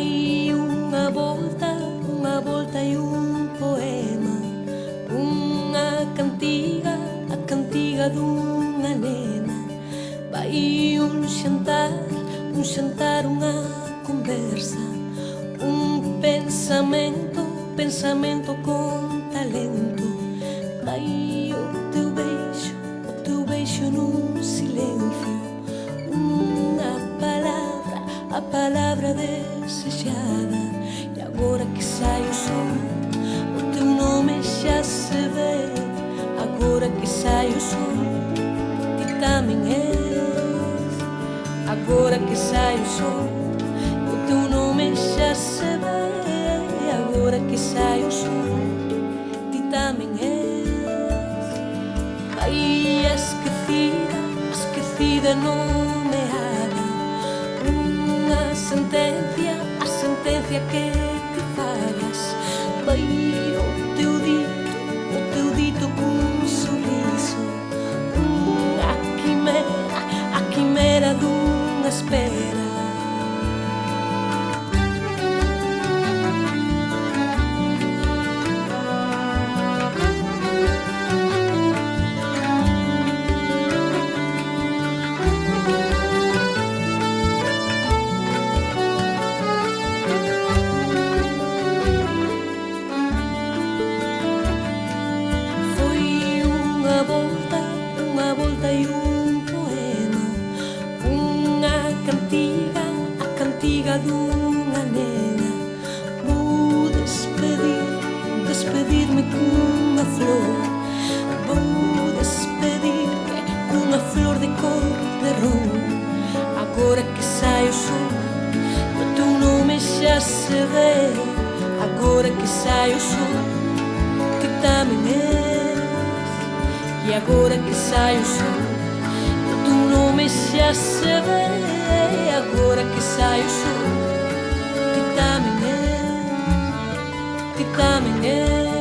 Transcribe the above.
Vai unha volta e un poema, unha cantiga, a cantiga dunha nena. Vai un xantar, unha conversa, un pensamento, pensamento con talento. Vai o teu beixo nun silencio, unha palabra, a palabra desexada. E agora que sai o sol, o teu nome xa se ve. Agora que sai o sol, ti tamén és. Agora que sai o sol, o teu nome xa se ve. Agora que sai o sol, ti tamén és. Vai esquecida, esquecida nomeada, unha sentencia, a sentencia que te fagas. Vai o teu dito cun sorriso, a quimera dunha espera. Unha volta e un poema, unha cantiga, a cantiga dunha nena. Vou despedirme cunha flor, vou despedirme cunha flor de cor de ron. Agora que sai o sol, o teu nome xa se ve. Agora que sai o sol, que tamén é. E agora que sai o sol, o teu nome xa se ve. Agora que sai o sol, ti tamén és, ti tamén és.